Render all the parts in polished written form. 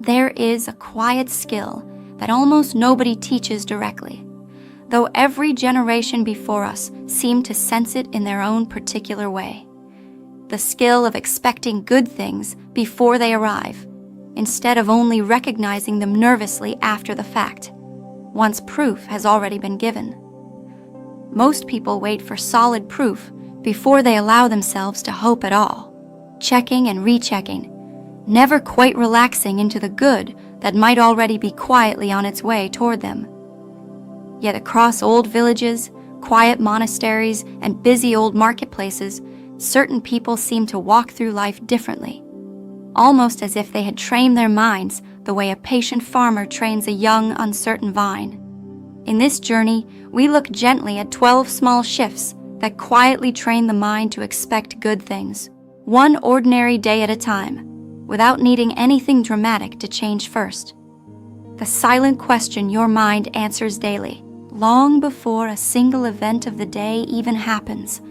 There is a quiet skill that almost nobody teaches directly, though every generation before us seemed to sense it in their own particular way. The skill of expecting good things before they arrive, instead of only recognizing them nervously after the fact, once proof has already been given. Most people wait for solid proof before they allow themselves to hope at all, checking and rechecking, never quite relaxing into the good that might already be quietly on its way toward them. Yet across old villages, quiet monasteries, and busy old marketplaces, certain people seem to walk through life differently, almost as if they had trained their minds the way a patient farmer trains a young, uncertain vine. In this journey, we look gently at 12 small shifts that quietly train the mind to expect good things, one ordinary day at a time, without needing anything dramatic to change first. The silent question your mind answers daily, long before a single event of the day even happens.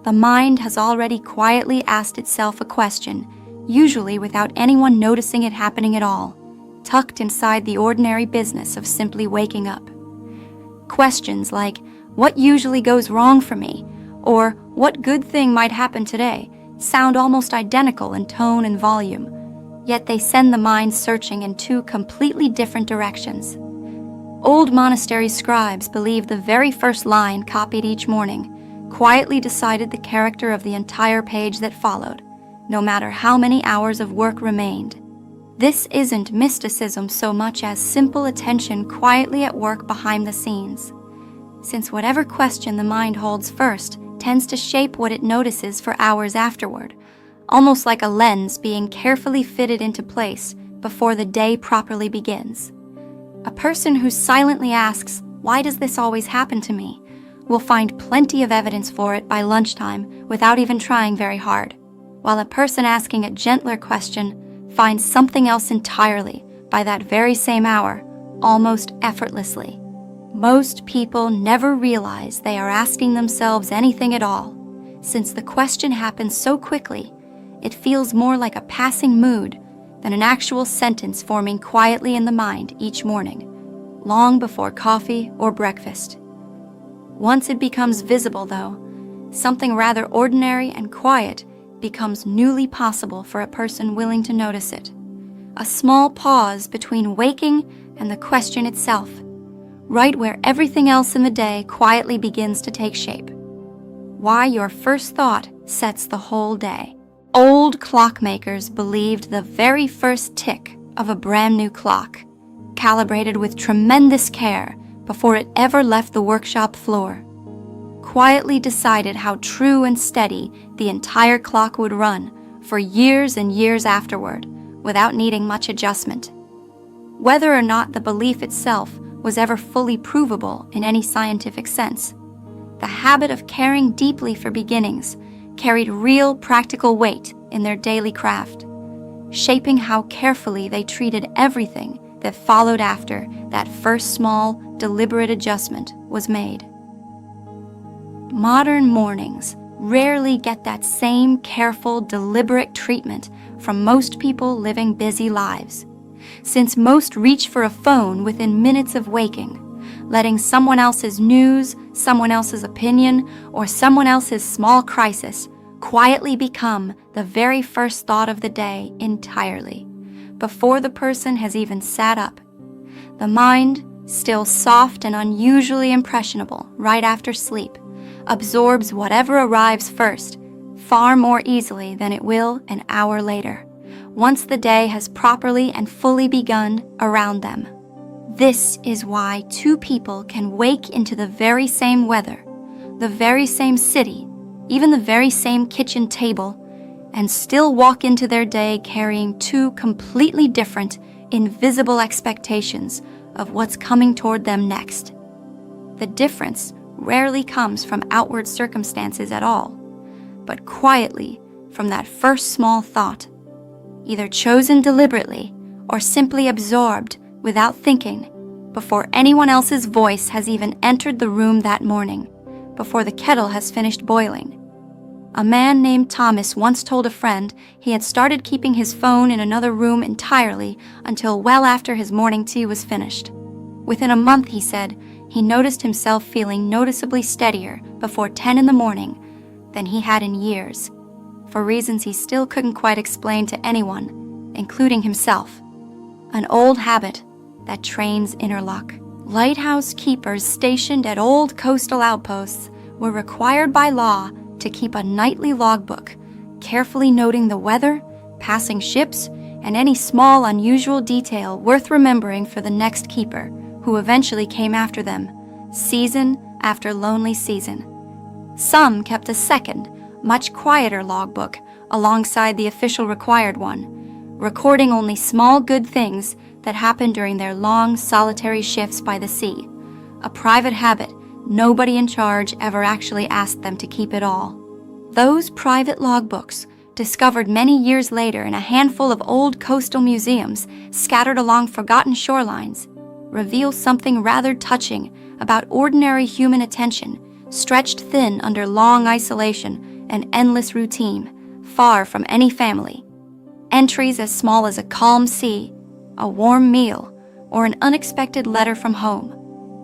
The mind has already quietly asked itself a question, usually without anyone noticing it happening at all, tucked inside the ordinary business of simply waking up. Questions like, what usually goes wrong for me? Or what good thing might happen today? Sound almost identical in tone and volume, yet they send the mind searching in two completely different directions. Old monastery scribes believed the very first line copied each morning quietly decided the character of the entire page that followed, no matter how many hours of work remained. This isn't mysticism so much as simple attention quietly at work behind the scenes, since whatever question the mind holds first tends to shape what it notices for hours afterward, almost like a lens being carefully fitted into place before the day properly begins. A person who silently asks, "Why does this always happen to me?" will find plenty of evidence for it by lunchtime without even trying very hard, while a person asking a gentler question finds something else entirely by that very same hour, almost effortlessly. Most people never realize they are asking themselves anything at all, since the question happens so quickly, it feels more like a passing mood than an actual sentence forming quietly in the mind each morning, long before coffee or breakfast. Once it becomes visible, though, something rather ordinary and quiet becomes newly possible for a person willing to notice it. A small pause between waking and the question itself, right where everything else in the day quietly begins to take shape. Why your first thought sets the whole day. Old clockmakers believed the very first tick of a brand new clock, calibrated with tremendous care before it ever left the workshop floor, quietly decided how true and steady the entire clock would run for years and years afterward without needing much adjustment. Whether or not the belief itself was ever fully provable in any scientific sense, the habit of caring deeply for beginnings carried real practical weight in their daily craft, shaping how carefully they treated everything that followed after that first small, deliberate adjustment was made. Modern mornings rarely get that same careful, deliberate treatment from most people living busy lives, since most reach for a phone within minutes of waking, letting someone else's news, someone else's opinion, or someone else's small crisis quietly become the very first thought of the day entirely, before the person has even sat up. The mind, still soft and unusually impressionable right after sleep, absorbs whatever arrives first far more easily than it will an hour later, once the day has properly and fully begun around them. This is why two people can wake into the very same weather, the very same city, even the very same kitchen table, and still walk into their day carrying two completely different, invisible expectations of what's coming toward them next. The difference rarely comes from outward circumstances at all, but quietly from that first small thought, either chosen deliberately or simply absorbed without thinking, before anyone else's voice has even entered the room that morning, before the kettle has finished boiling. A man named Thomas once told a friend he had started keeping his phone in another room entirely until well after his morning tea was finished. Within a month, he said, he noticed himself feeling noticeably steadier before 10 in the morning than he had in years, for reasons he still couldn't quite explain to anyone, including himself. An old habit that trains inner luck. Lighthouse keepers stationed at old coastal outposts were required by law to keep a nightly logbook, carefully noting the weather, passing ships, and any small unusual detail worth remembering for the next keeper, who eventually came after them, season after lonely season. Some kept a second, much quieter logbook alongside the official required one, recording only small good things that happened during their long, solitary shifts by the sea, a private habit nobody in charge ever actually asked them to keep at all. Those private logbooks, discovered many years later in a handful of old coastal museums scattered along forgotten shorelines, reveal something rather touching about ordinary human attention, stretched thin under long isolation and endless routine, far from any family. Entries as small as a calm sea, a warm meal, or an unexpected letter from home,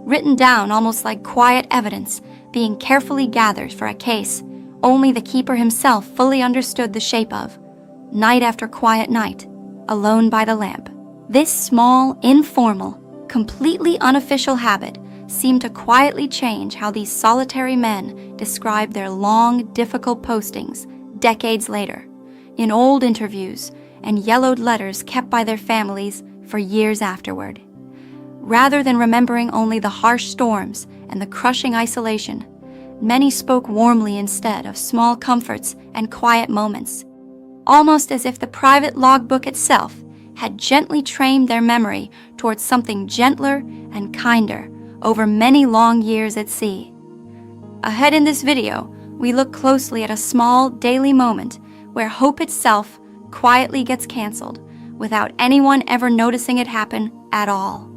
written down almost like quiet evidence being carefully gathered for a case only the keeper himself fully understood the shape of, night after quiet night, alone by the lamp. This small, informal, completely unofficial habit seemed to quietly change how these solitary men described their long, difficult postings decades later, in old interviews and yellowed letters kept by their families for years afterward. Rather than remembering only the harsh storms and the crushing isolation, many spoke warmly instead of small comforts and quiet moments, almost as if the private logbook itself had gently trained their memory towards something gentler and kinder over many long years at sea. Ahead in this video, we look closely at a small daily moment where hope itself quietly gets canceled without anyone ever noticing it happen at all.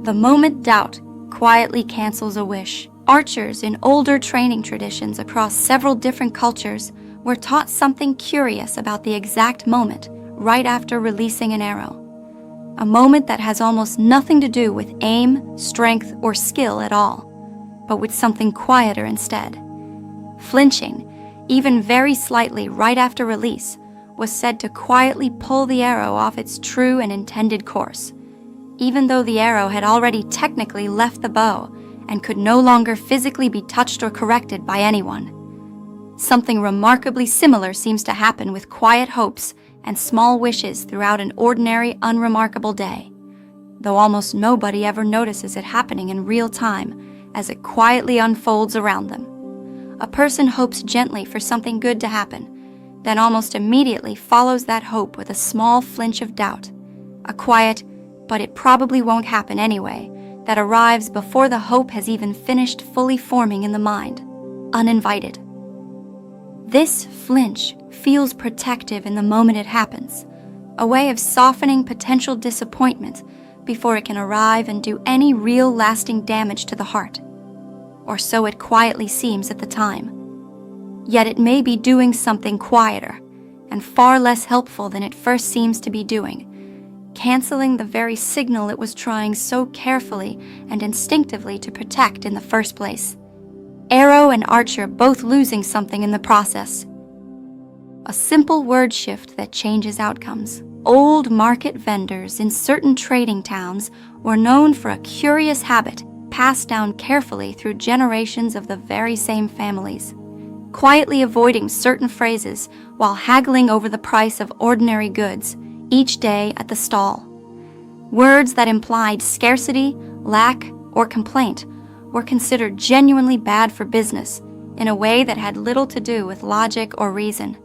The moment doubt quietly cancels a wish. Archers in older training traditions across several different cultures were taught something curious about the exact moment right after releasing an arrow. A moment that has almost nothing to do with aim, strength, or skill at all, but with something quieter instead. Flinching, even very slightly right after release, was said to quietly pull the arrow off its true and intended course, even though the arrow had already technically left the bow and could no longer physically be touched or corrected by anyone. Something remarkably similar seems to happen with quiet hopes and small wishes throughout an ordinary, unremarkable day, though almost nobody ever notices it happening in real time as it quietly unfolds around them. A person hopes gently for something good to happen, then almost immediately follows that hope with a small flinch of doubt, a quiet, but it probably won't happen anyway, that arrives before the hope has even finished fully forming in the mind, uninvited. This flinch feels protective in the moment it happens, a way of softening potential disappointment before it can arrive and do any real lasting damage to the heart. Or so it quietly seems at the time. Yet it may be doing something quieter and far less helpful than it first seems to be doing, canceling the very signal it was trying so carefully and instinctively to protect in the first place. Arrow and archer both losing something in the process. A simple word shift that changes outcomes. Old market vendors in certain trading towns were known for a curious habit passed down carefully through generations of the very same families, quietly avoiding certain phrases while haggling over the price of ordinary goods each day at the stall. Words that implied scarcity, lack, or complaint were considered genuinely bad for business in a way that had little to do with logic or reason,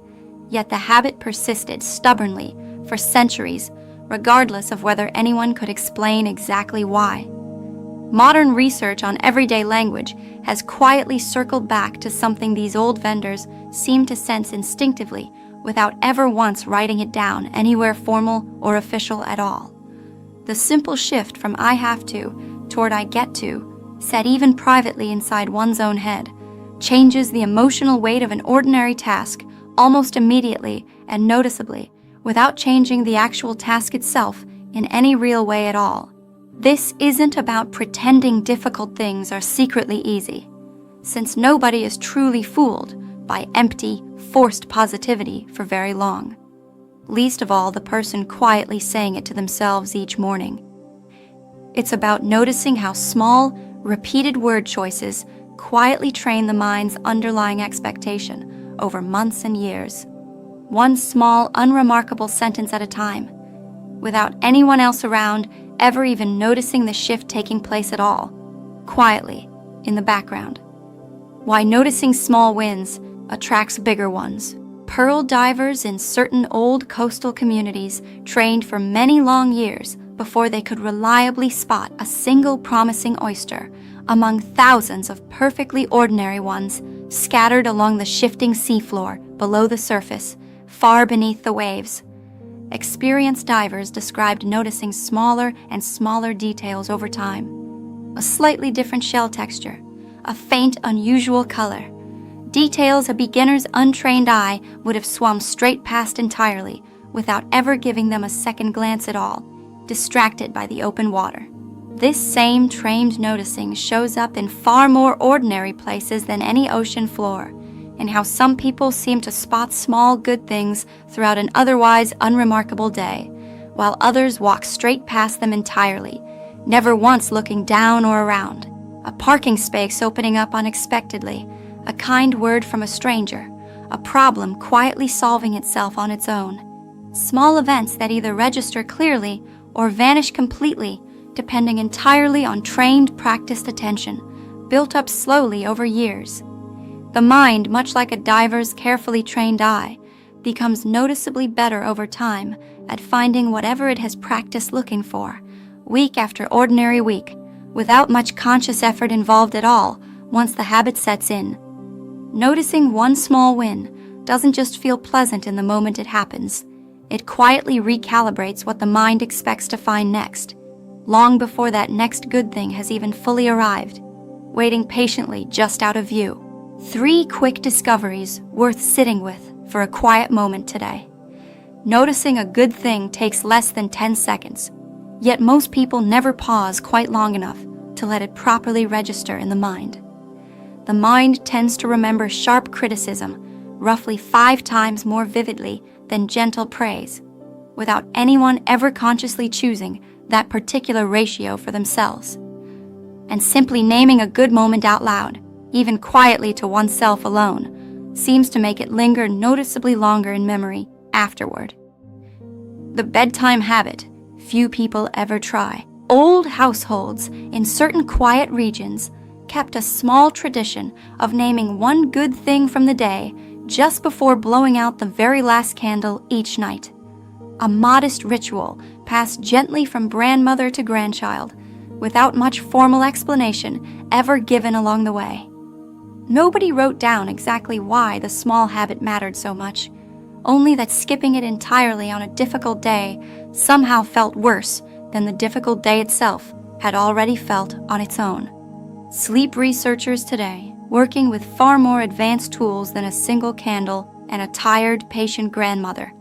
yet the habit persisted stubbornly for centuries, regardless of whether anyone could explain exactly why. Modern research on everyday language has quietly circled back to something these old vendors seemed to sense instinctively without ever once writing it down anywhere formal or official at all. The simple shift from I have to toward I get to, said even privately inside one's own head, changes the emotional weight of an ordinary task almost immediately and noticeably, without changing the actual task itself in any real way at all. This isn't about pretending difficult things are secretly easy, since nobody is truly fooled by empty, forced positivity for very long. Least of all the person quietly saying it to themselves each morning. It's about noticing how small, repeated word choices quietly train the mind's underlying expectation over months and years. One small, unremarkable sentence at a time, without anyone else around ever even noticing the shift taking place at all, quietly, in the background. Why noticing small wins attracts bigger ones. Pearl divers in certain old coastal communities trained for many long years before they could reliably spot a single promising oyster among thousands of perfectly ordinary ones scattered along the shifting seafloor below the surface, far beneath the waves. Experienced divers described noticing smaller and smaller details over time. A slightly different shell texture, a faint, unusual color. Details a beginner's untrained eye would have swum straight past entirely without ever giving them a second glance at all, distracted by the open water. This same trained noticing shows up in far more ordinary places than any ocean floor, and how some people seem to spot small good things throughout an otherwise unremarkable day, while others walk straight past them entirely, never once looking down or around. A parking space opening up unexpectedly, a kind word from a stranger, a problem quietly solving itself on its own. Small events that either register clearly or vanish completely, depending entirely on trained, practiced attention, built up slowly over years. The mind, much like a diver's carefully trained eye, becomes noticeably better over time at finding whatever it has practiced looking for, week after ordinary week, without much conscious effort involved at all once the habit sets in. Noticing one small win doesn't just feel pleasant in the moment it happens. It quietly recalibrates what the mind expects to find next, long before that next good thing has even fully arrived, waiting patiently just out of view. 3 quick discoveries worth sitting with for a quiet moment today. Noticing a good thing takes less than 10 seconds, yet most people never pause quite long enough to let it properly register in the mind. The mind tends to remember sharp criticism roughly 5 times more vividly than gentle praise, without anyone ever consciously choosing that particular ratio for themselves. And simply naming a good moment out loud, even quietly to oneself alone, seems to make it linger noticeably longer in memory afterward. The bedtime habit few people ever try. Old households in certain quiet regions kept a small tradition of naming one good thing from the day just before blowing out the very last candle each night. A modest ritual passed gently from grandmother to grandchild, without much formal explanation ever given along the way. Nobody wrote down exactly why the small habit mattered so much, only that skipping it entirely on a difficult day somehow felt worse than the difficult day itself had already felt on its own. Sleep researchers today, working with far more advanced tools than a single candle and a tired, patient grandmother,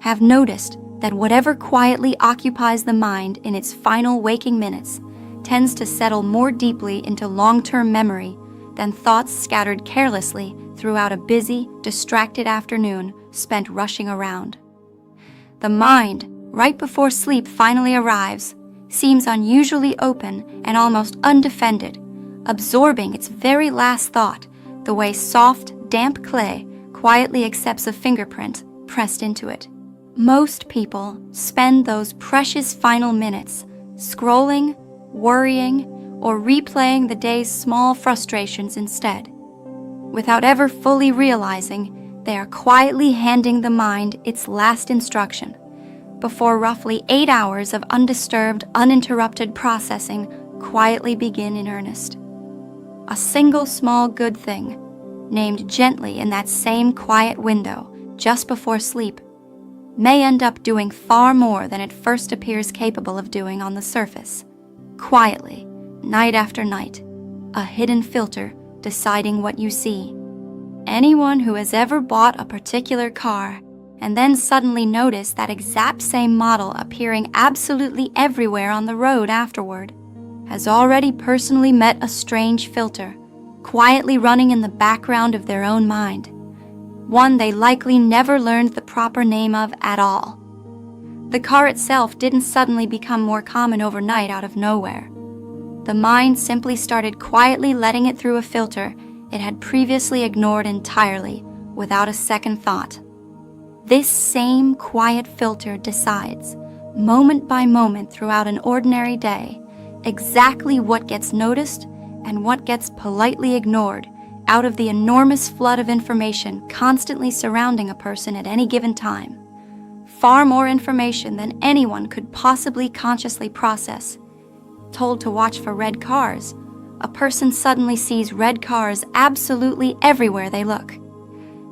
have noticed that whatever quietly occupies the mind in its final waking minutes tends to settle more deeply into long-term memory than thoughts scattered carelessly throughout a busy, distracted afternoon spent rushing around. The mind, right before sleep finally arrives, seems unusually open and almost undefended, absorbing its very last thought the way soft, damp clay quietly accepts a fingerprint pressed into it. Most people spend those precious final minutes scrolling, worrying, or replaying the day's small frustrations instead, without ever fully realizing they are quietly handing the mind its last instruction before roughly 8 hours of undisturbed, uninterrupted processing quietly begin in earnest. A single small good thing, named gently in that same quiet window just before sleep, may end up doing far more than it first appears capable of doing on the surface, quietly, night after night, a hidden filter deciding what you see. Anyone who has ever bought a particular car and then suddenly noticed that exact same model appearing absolutely everywhere on the road afterward has already personally met a strange filter, quietly running in the background of their own mind, one they likely never learned the proper name of at all. The car itself didn't suddenly become more common overnight out of nowhere. The mind simply started quietly letting it through a filter it had previously ignored entirely, without a second thought. This same quiet filter decides, moment by moment throughout an ordinary day, exactly what gets noticed and what gets politely ignored out of the enormous flood of information constantly surrounding a person at any given time. Far more information than anyone could possibly consciously process. Told to watch for red cars, a person suddenly sees red cars absolutely everywhere they look.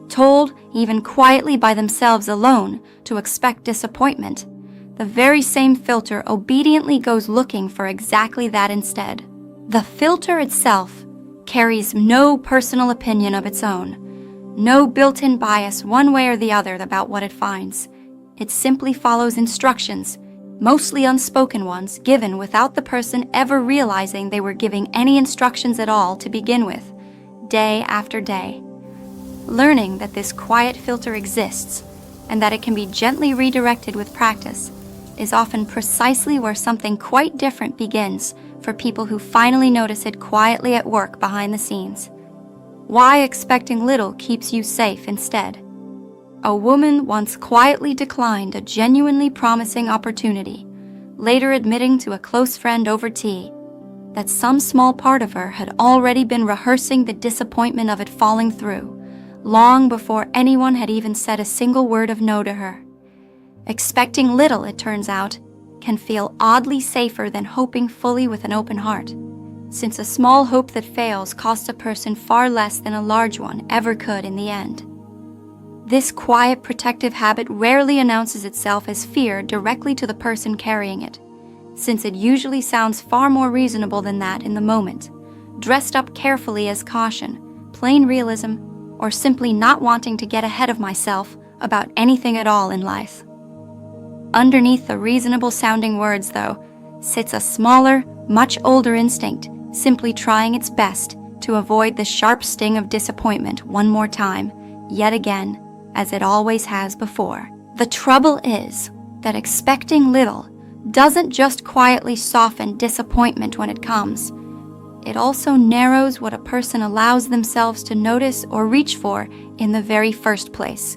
Told, even quietly by themselves alone, to expect disappointment, the very same filter obediently goes looking for exactly that instead. The filter itself carries no personal opinion of its own, no built-in bias one way or the other about what it finds. It simply follows instructions, mostly unspoken ones, given without the person ever realizing they were giving any instructions at all to begin with, day after day. Learning that this quiet filter exists and that it can be gently redirected with practice is often precisely where something quite different begins for people who finally notice it quietly at work behind the scenes. Why expecting little keeps you safe instead. A woman once quietly declined a genuinely promising opportunity, later admitting to a close friend over tea that some small part of her had already been rehearsing the disappointment of it falling through, long before anyone had even said a single word of no to her. Expecting little, it turns out, can feel oddly safer than hoping fully with an open heart, since a small hope that fails costs a person far less than a large one ever could in the end. This quiet protective habit rarely announces itself as fear directly to the person carrying it, since it usually sounds far more reasonable than that in the moment, dressed up carefully as caution, plain realism, or simply not wanting to get ahead of myself about anything at all in life. Underneath the reasonable-sounding words, though, sits a smaller, much older instinct, simply trying its best to avoid the sharp sting of disappointment one more time, yet again, as it always has before. The trouble is that expecting little doesn't just quietly soften disappointment when it comes. It also narrows what a person allows themselves to notice or reach for in the very first place,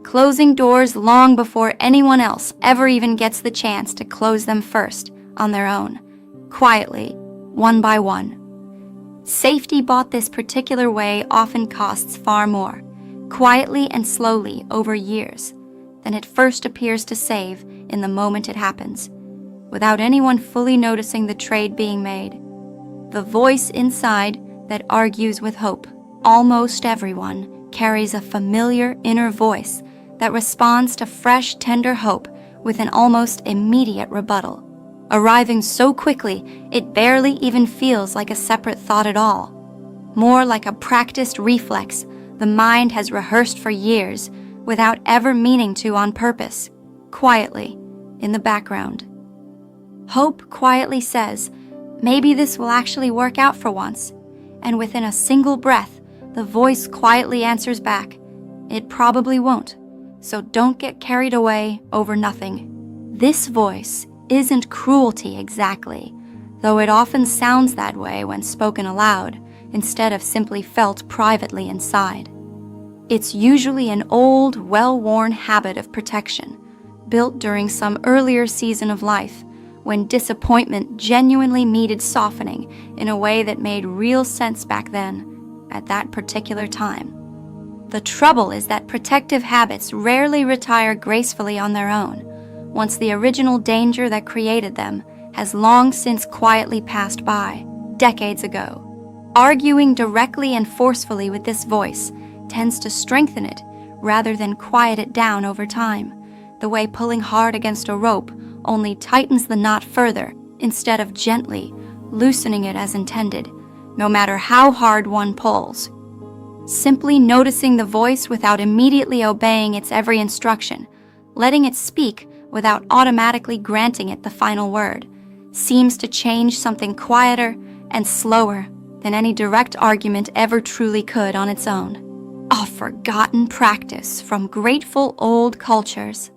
closing doors long before anyone else ever even gets the chance to close them first on their own, quietly, one by one. Safety bought this particular way often costs far more, quietly and slowly over years, than it first appears to save in the moment it happens, without anyone fully noticing the trade being made. The voice inside that argues with hope. Almost everyone carries a familiar inner voice that responds to fresh, tender hope with an almost immediate rebuttal, arriving so quickly it barely even feels like a separate thought at all. More like a practiced reflex the mind has rehearsed for years without ever meaning to on purpose, quietly, in the background. Hope quietly says, maybe this will actually work out for once, and within a single breath, the voice quietly answers back, it probably won't, so don't get carried away over nothing. This voice isn't cruelty exactly, though it often sounds that way when spoken aloud, instead of simply felt privately inside. It's usually an old, well-worn habit of protection, built during some earlier season of life, when disappointment genuinely needed softening in a way that made real sense back then, at that particular time. The trouble is that protective habits rarely retire gracefully on their own, once the original danger that created them has long since quietly passed by, decades ago. Arguing directly and forcefully with this voice tends to strengthen it rather than quiet it down over time, the way pulling hard against a rope only tightens the knot further instead of gently loosening it as intended, no matter how hard one pulls. Simply noticing the voice without immediately obeying its every instruction, letting it speak without automatically granting it the final word, seems to change something quieter and slower than any direct argument ever truly could on its own. A forgotten practice from grateful old cultures.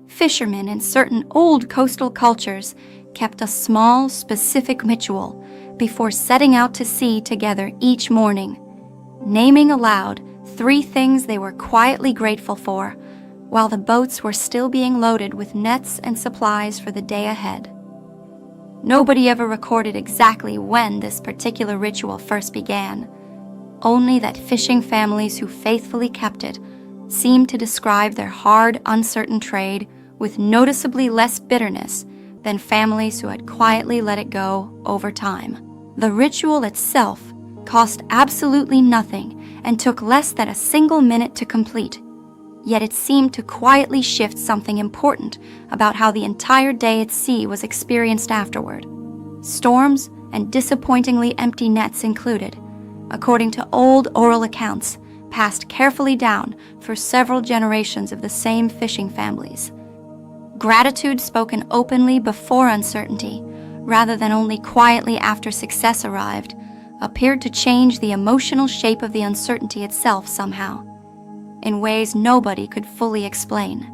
Fishermen in certain old coastal cultures kept a small, specific ritual before setting out to sea together each morning, naming aloud 3 things they were quietly grateful for while the boats were still being loaded with nets and supplies for the day ahead. Nobody ever recorded exactly when this particular ritual first began, only that fishing families who faithfully kept it seemed to describe their hard, uncertain trade with noticeably less bitterness than families who had quietly let it go over time. The ritual itself cost absolutely nothing and took less than a single minute to complete, yet it seemed to quietly shift something important about how the entire day at sea was experienced afterward. Storms and disappointingly empty nets included, according to old oral accounts passed carefully down for several generations of the same fishing families. Gratitude spoken openly before uncertainty, rather than only quietly after success arrived, appeared to change the emotional shape of the uncertainty itself somehow, in ways nobody could fully explain.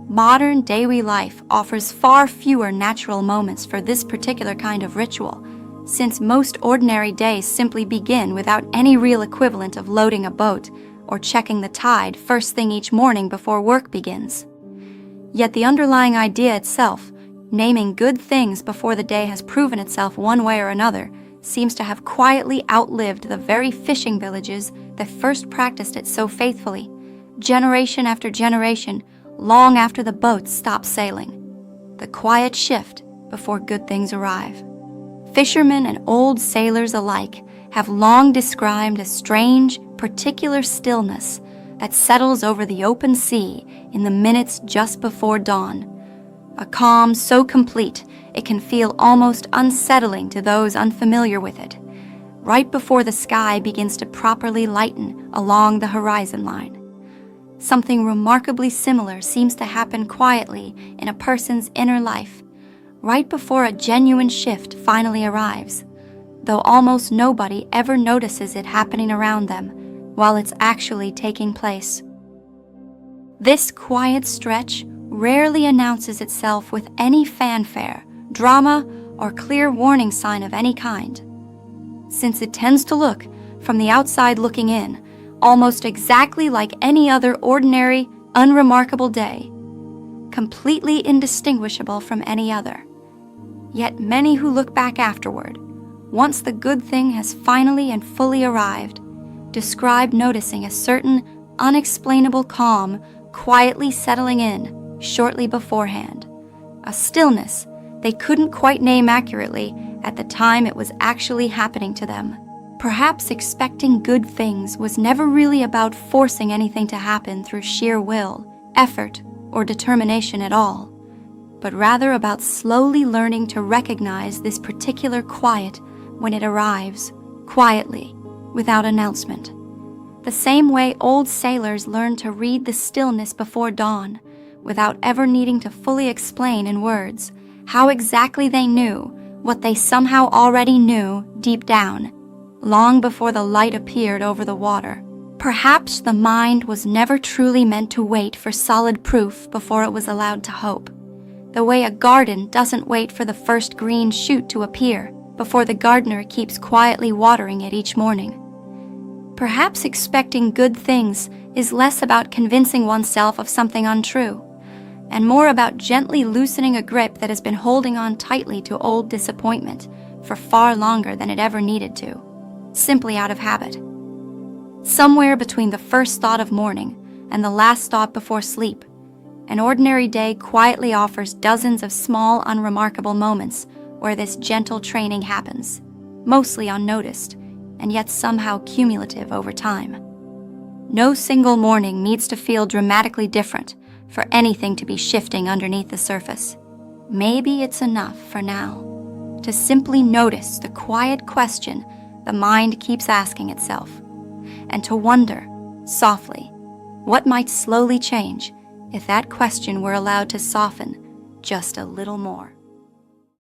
Modern daily life offers far fewer natural moments for this particular kind of ritual, since most ordinary days simply begin without any real equivalent of loading a boat or checking the tide first thing each morning before work begins. Yet the underlying idea itself, naming good things before the day has proven itself one way or another, seems to have quietly outlived the very fishing villages that first practiced it so faithfully, generation after generation, long after the boats stopped sailing. The quiet shift before good things arrive. Fishermen and old sailors alike have long described a strange, particular stillness that settles over the open sea in the minutes just before dawn. A calm so complete it can feel almost unsettling to those unfamiliar with it, right before the sky begins to properly lighten along the horizon line. Something remarkably similar seems to happen quietly in a person's inner life, right before a genuine shift finally arrives, though almost nobody ever notices it happening around them while it's actually taking place. This quiet stretch rarely announces itself with any fanfare, drama, or clear warning sign of any kind, since it tends to look, from the outside looking in, almost exactly like any other ordinary, unremarkable day, completely indistinguishable from any other. Yet many who look back afterward, once the good thing has finally and fully arrived, describe noticing a certain unexplainable calm quietly settling in shortly beforehand, a stillness they couldn't quite name accurately at the time it was actually happening to them. Perhaps expecting good things was never really about forcing anything to happen through sheer will, effort, or determination at all, but rather about slowly learning to recognize this particular quiet when it arrives, quietly, without announcement. The same way old sailors learned to read the stillness before dawn, without ever needing to fully explain in words how exactly they knew what they somehow already knew deep down, long before the light appeared over the water. Perhaps the mind was never truly meant to wait for solid proof before it was allowed to hope, the way a garden doesn't wait for the first green shoot to appear before the gardener keeps quietly watering it each morning. Perhaps expecting good things is less about convincing oneself of something untrue, and more about gently loosening a grip that has been holding on tightly to old disappointment for far longer than it ever needed to, simply out of habit. Somewhere between the first thought of morning and the last thought before sleep, an ordinary day quietly offers dozens of small, unremarkable moments where this gentle training happens, mostly unnoticed, and yet somehow cumulative over time. No single morning needs to feel dramatically different for anything to be shifting underneath the surface. Maybe it's enough for now to simply notice the quiet question the mind keeps asking itself, and to wonder, softly, what might slowly change if that question were allowed to soften just a little more.